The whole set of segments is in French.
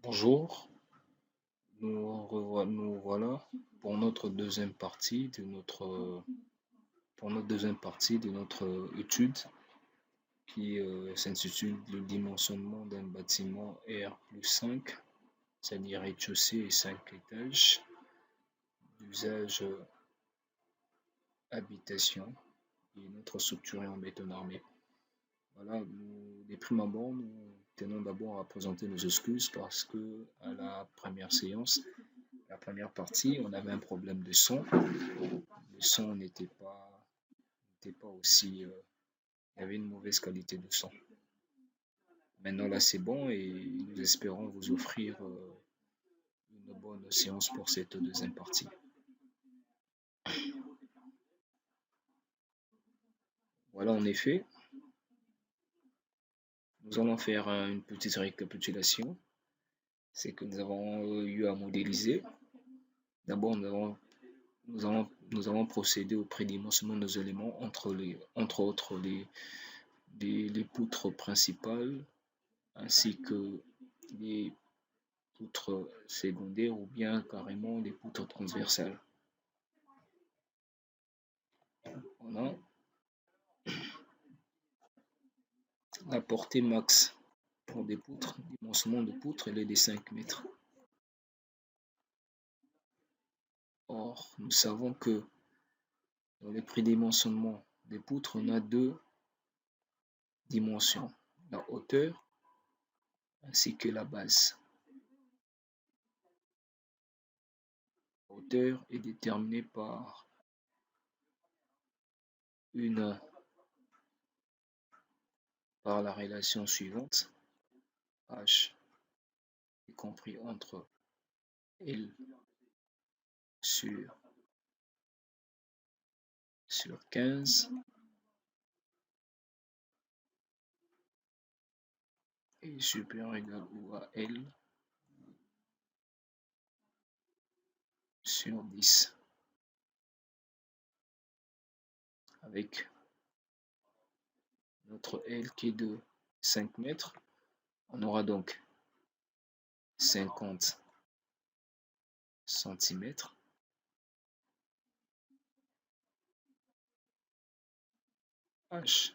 Bonjour, nous voilà pour notre deuxième partie de notre étude qui s'intitule Le dimensionnement d'un bâtiment R+5, c'est-à-dire rez-de-chaussée et 5 étages, d'usage habitation et notre structure est en béton armé. Voilà, de prime abord, nous tenons d'abord à présenter nos excuses parce que à la première séance, la première partie, on avait un problème de son. Le son n'était pas aussi. Il y avait une mauvaise qualité de son. Maintenant, là, c'est bon et nous espérons vous offrir une bonne séance pour cette deuxième partie. Voilà, en effet, nous allons faire une petite récapitulation. C'est que nous avons eu à modéliser. D'abord, nous avons procédé au prédimensionnement de nos éléments, entre autres les poutres principales ainsi que les poutres secondaires ou bien carrément les poutres transversales. Voilà. La portée max pour des poutres, dimensionnement de poutres, elle est de 5 mètres. Or, nous savons que dans le prédimensionnement des poutres, on a deux dimensions, la hauteur ainsi que la base. La hauteur est déterminée par la relation suivante, H est compris entre L sur 15 est supérieur ou égal à L sur 10 avec notre L qui est de 5 mètres. On aura donc 50 cm H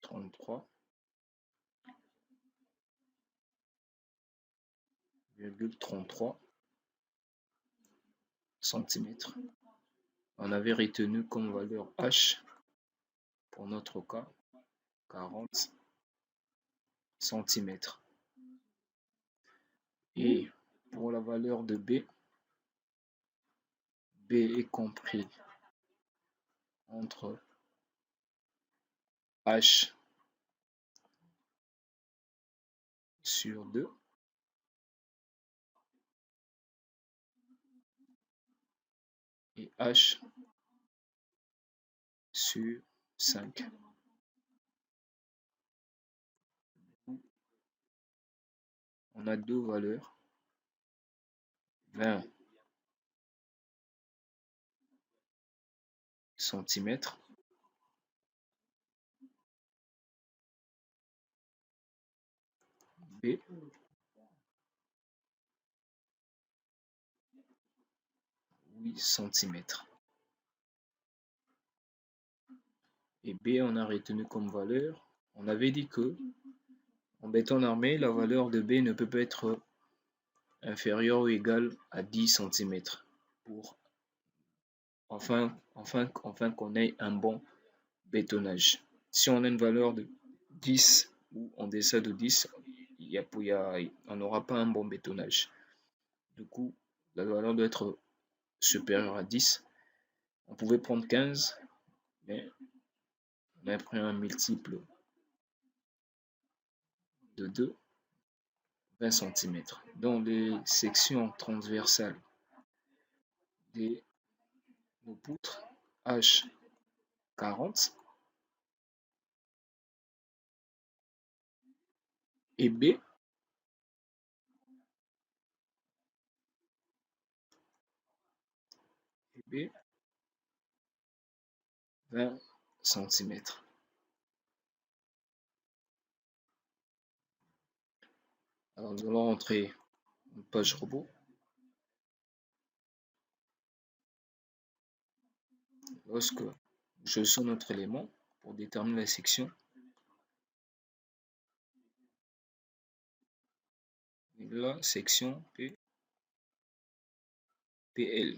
33,33 cm. On avait retenu comme valeur H pour notre cas 40 cm. Et pour la valeur de B est compris entre H sur 2 et H sur 5. On a deux valeurs, 20 cm B 8 cm. Et B, on a retenu comme valeur, on avait dit que en béton armé, la valeur de B ne peut pas être inférieure ou égale à 10 cm pour enfin qu'on ait un bon bétonnage. Si on a une valeur de 10 ou en deçà de 10, on n'aura pas un bon bétonnage. Du coup, la valeur doit être supérieure à 10. On pouvait prendre 15, mais on a pris un multiple de 2, 20 cm. Dans les sections transversales de nos poutres, H 40 et B 20 cm. Alors, nous allons rentrer une page robot. Lorsque je sonne notre élément pour déterminer la section, la section PL.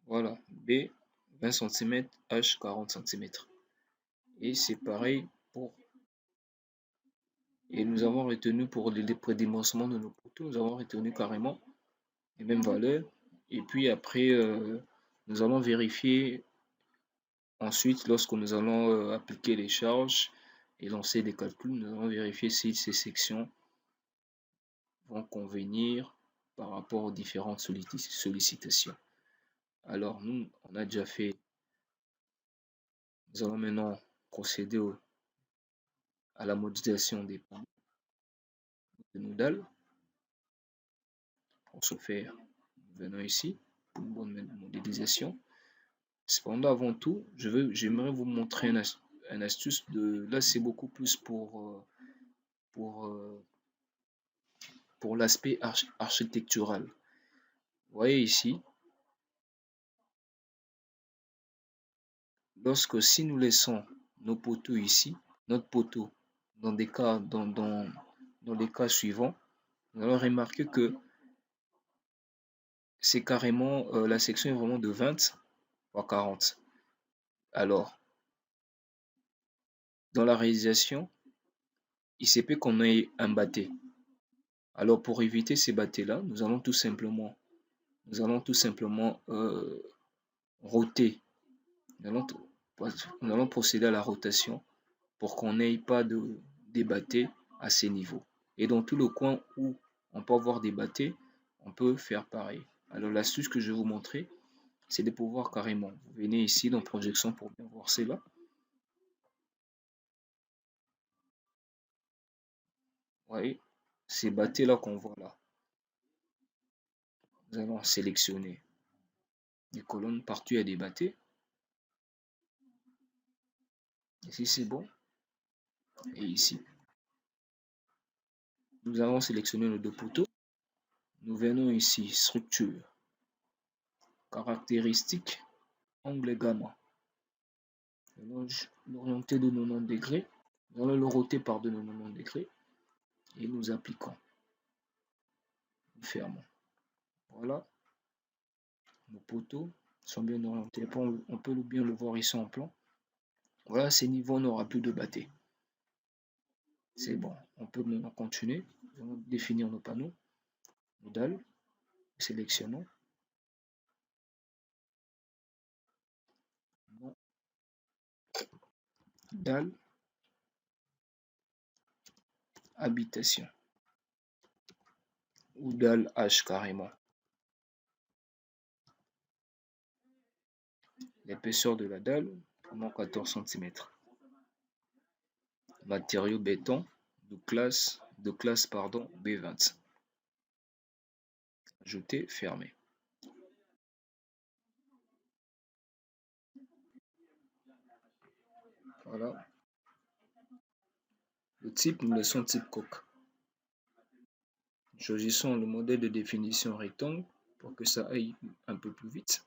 Voilà, B 20 cm, H 40 cm. Et c'est pareil pour... Et nous avons retenu pour les prédimensionnements de nos poteaux, nous avons retenu carrément les mêmes valeurs. Et puis après, nous allons vérifier ensuite, lorsque nous allons appliquer les charges et lancer des calculs, nous allons vérifier si ces sections vont convenir par rapport aux différentes sollicitations. Alors, nous, on a déjà fait. Nous allons maintenant procéder à la modélisation des points de nos dalles. Pour ce faire, nous venons ici pour une bonne modélisation. Cependant, avant tout, j'aimerais vous montrer une astuce de. Là, c'est beaucoup plus pour l'aspect architectural. Vous voyez ici, si nous laissons nos poteaux ici, notre poteau, dans les cas suivants, nous allons remarquer que c'est carrément, la section est vraiment de 20 par 40. Alors, dans la réalisation, il se peut qu'on ait un bâté. Alors, pour éviter ces bâtés-là, nous allons tout simplement roter. Nous allons procéder à la rotation pour qu'on n'ait pas de bâtés à ces niveaux. Et dans tout le coin où on peut avoir des bâtés, on peut faire pareil. Alors l'astuce que je vais vous montrer, c'est de pouvoir carrément, vous venez ici dans projection pour bien voir cela. Vous voyez, ces bâtés là qu'on voit là, nous allons sélectionner les colonnes, partout il y a des bâtés. Ici c'est bon. Et ici, nous allons sélectionner nos deux poteaux. Nous venons ici, structure, caractéristiques, angle gamma. Nous allons l'orienter de 90 degrés. Nous allons le roter par de 90 degrés. Et nous appliquons. Nous fermons. Voilà. Nos poteaux sont bien orientés. On peut bien le voir ici en plan. Voilà, ces niveaux, on n'aura plus de bâtés. C'est bon. On peut maintenant continuer. Nous allons définir nos panneaux. Nos dalles. Sélectionnons. Dalle. Habitation. Ou dalle H carrément. L'épaisseur de la dalle, pendant 14 cm. Matériau béton de classe B20. Ajouter, fermer. Voilà. Le type, nous laissons type coque. Choisissons le modèle de définition rectangle pour que ça aille un peu plus vite.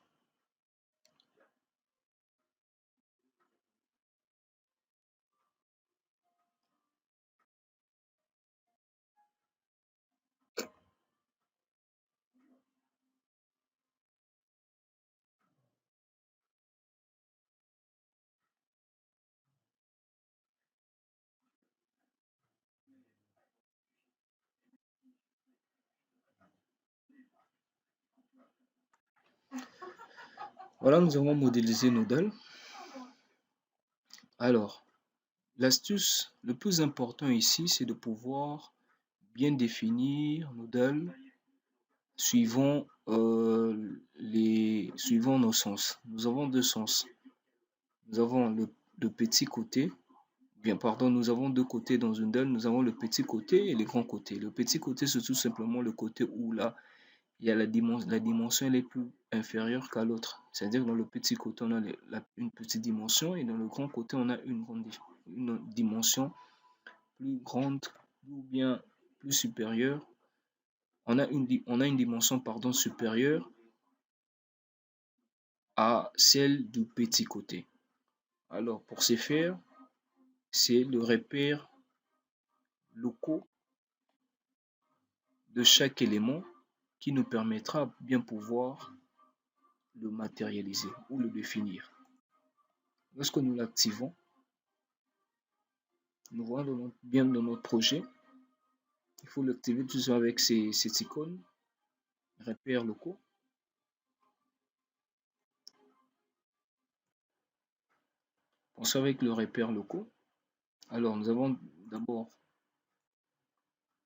Voilà, nous avons modélisé nos dalles. Alors, l'astuce, le plus important ici, c'est de pouvoir bien définir nos dalles suivant nos sens. Nous avons deux sens. Nous avons le petit côté, nous avons deux côtés dans une dalle. Nous avons le petit côté et le grand côté. Le petit côté, c'est tout simplement le côté où là, il y a la dimension elle est plus inférieure qu'à l'autre. C'est-à-dire que dans le petit côté, on a une petite dimension et dans le grand côté, on a une grande une dimension plus grande ou bien plus supérieure. On a une dimension pardon, supérieure à celle du petit côté. Alors, pour ce faire, c'est le repère locaux de chaque élément qui nous permettra bien pouvoir le matérialiser ou le définir. Lorsque nous l'activons, nous voyons bien dans notre projet. Il faut l'activer toujours avec cette icône, repères locaux. Pensez avec le repère locaux. Alors, nous avons d'abord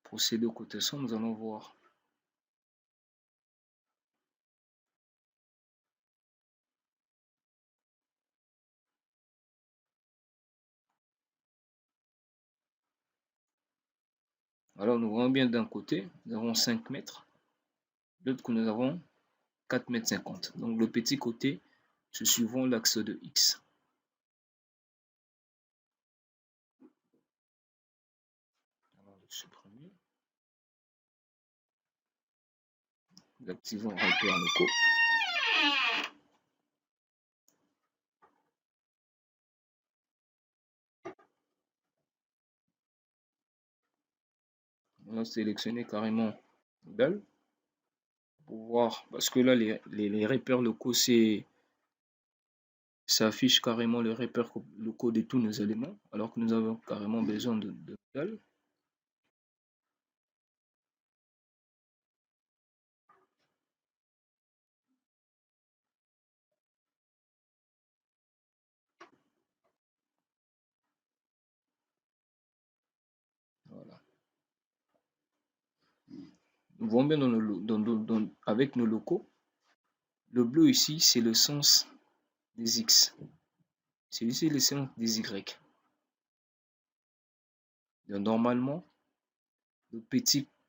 procédé aux cotations. Nous allons voir alors, nous voyons bien d'un côté, nous avons 5 mètres. De l'autre côté, nous avons 4 mètres 50. Donc, le petit côté, c'est suivant l'axe de X. Alors, le supprimer. Nous activons repères locaux. On va sélectionner carrément dalle pour voir, parce que là, les repères locaux, ça affiche carrément les repères locaux de tous nos éléments, alors que nous avons carrément besoin de dalle. Voilà. Nous voyons bien avec nos locaux. Le bleu ici, c'est le sens des X. Celui-ci, c'est le sens des Y. Donc, normalement,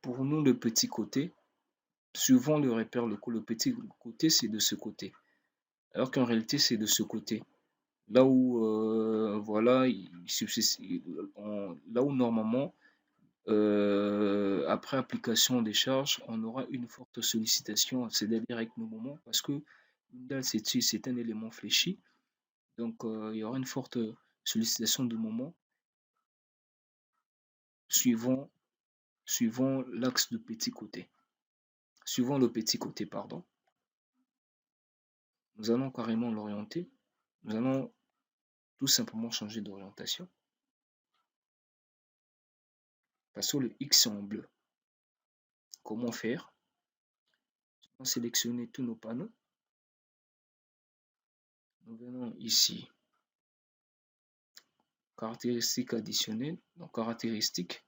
pour nous, le petit côté, suivant le repère locaux, le petit côté, c'est de ce côté. Alors qu'en réalité, c'est de ce côté. Là où, voilà, là où normalement, après application des charges, on aura une forte sollicitation, c'est-à-dire avec nos moments, parce que une dalle, c'est un élément fléchi. Donc, il y aura une forte sollicitation de moment suivant, suivant l'axe de petit côté. Suivant le petit côté, pardon. Nous allons carrément l'orienter. Nous allons tout simplement changer d'orientation. Parce que le X est en bleu. Comment faire? On va sélectionner tous nos panneaux. Nous venons ici. Caractéristiques additionnelles. Donc, caractéristiques.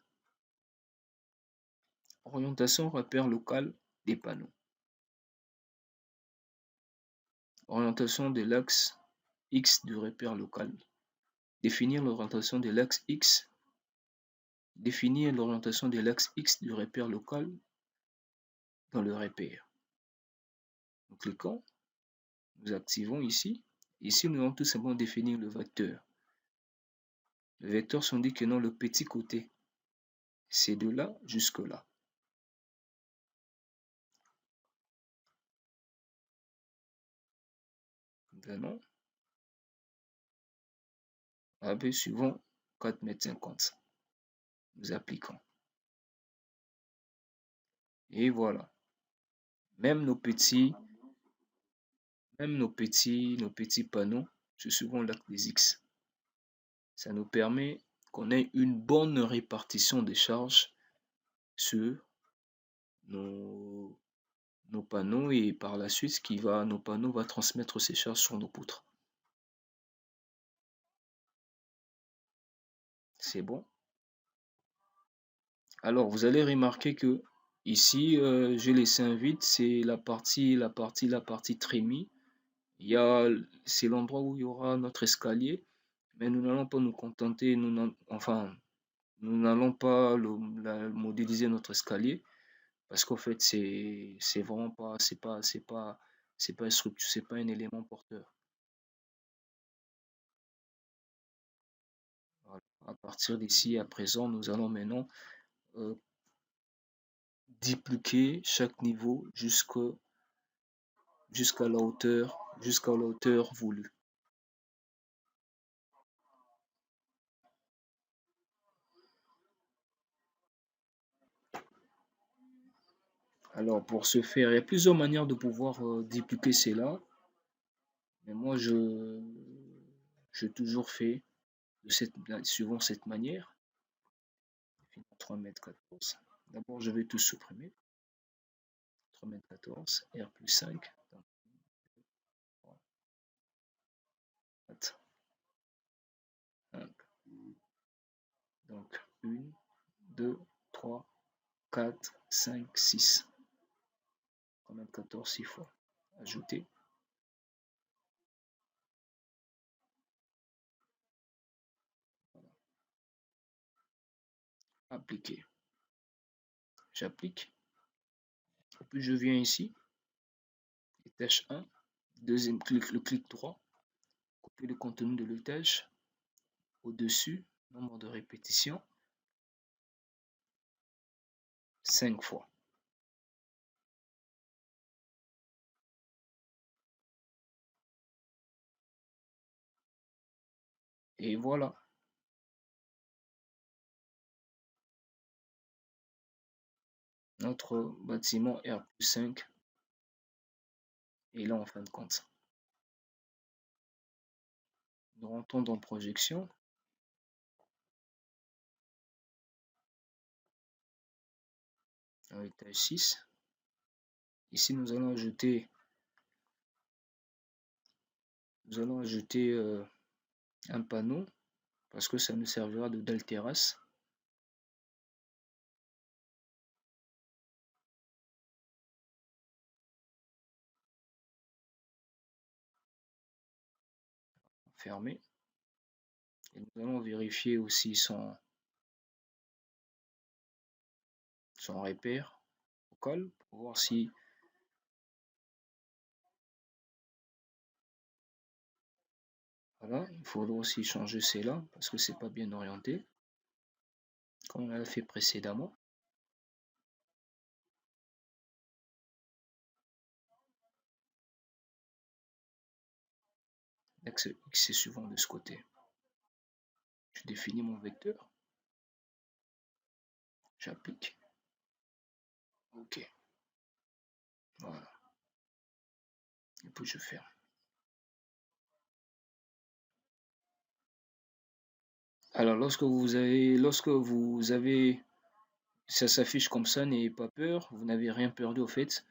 Orientation repère local des panneaux. Orientation de l'axe X du repère local. Définir l'orientation de l'axe X. Définir l'orientation de l'axe X du repère local dans le repère. Nous cliquons, nous activons ici. Ici, nous allons tout simplement définir le vecteur. Le vecteur s'indique que non, le petit côté, c'est de là jusque là. Nous allons AB suivant 4,50 m. Nous appliquons. Et voilà. Même nos petits panneaux, c'est souvent l'axe des X. Ça nous permet qu'on ait une bonne répartition des charges sur nos panneaux et par la suite, nos panneaux vont transmettre ces charges sur nos poutres. C'est bon. Alors, vous allez remarquer que ici, j'ai laissé un vide, c'est la partie trémie. C'est l'endroit où il y aura notre escalier, mais nous n'allons pas nous contenter, nous n'allons pas modéliser notre escalier parce qu'en fait, c'est vraiment pas, c'est pas une structure, c'est pas un élément porteur. Voilà. À partir d'ici, à présent, nous allons maintenant dupliquer chaque niveau jusqu'à la hauteur voulue. Alors pour ce faire, il y a plusieurs manières de pouvoir dupliquer cela, mais moi je toujours fait suivant cette manière. 3,14 m. D'abord je vais tout supprimer. 3,14 m, R plus 5. Donc, 1. Donc 1, 2, 3, 4, 5, 6. 3,14 6 fois. Ajouter. Appliquer. J'applique. Puis je viens ici, étage 1, deuxième clic, le clic droit, copier le contenu de l'étage, au-dessus, nombre de répétitions, 5 fois. Et voilà. Notre bâtiment R plus 5 est là en fin de compte. Nous rentrons dans projection. À l'étage 6. Ici, nous allons ajouter un panneau parce que ça nous servira de dalle terrasse. Fermé. Et nous allons vérifier aussi son repère focal pour voir si voilà, il faudra aussi changer cela parce que c'est pas bien orienté comme on l'a fait précédemment. L'axe X est suivant de ce côté. Je définis mon vecteur. J'applique. OK. Voilà. Et puis je ferme. Alors lorsque vous avez ça s'affiche comme ça, n'ayez pas peur, vous n'avez rien perdu au fait.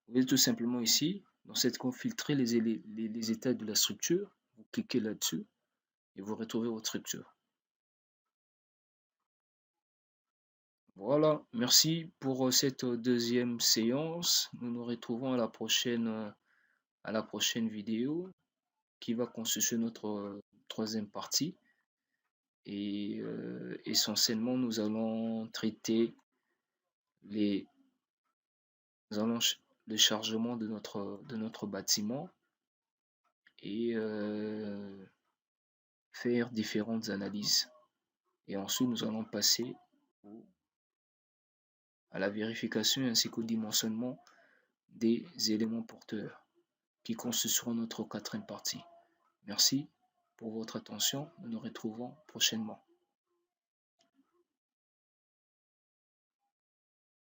Vous allez tout simplement ici, dans cette filtrer les états de la structure, vous cliquez là-dessus et vous retrouvez votre structure. Voilà, merci pour cette deuxième séance. Nous nous retrouvons à la prochaine vidéo qui va constituer notre troisième partie. Et essentiellement, nous allons traiter le chargement de notre bâtiment et faire différentes analyses. Et ensuite, nous allons passer à la vérification ainsi qu'au dimensionnement des éléments porteurs qui constitueront notre quatrième partie. Merci pour votre attention. Nous nous retrouvons prochainement.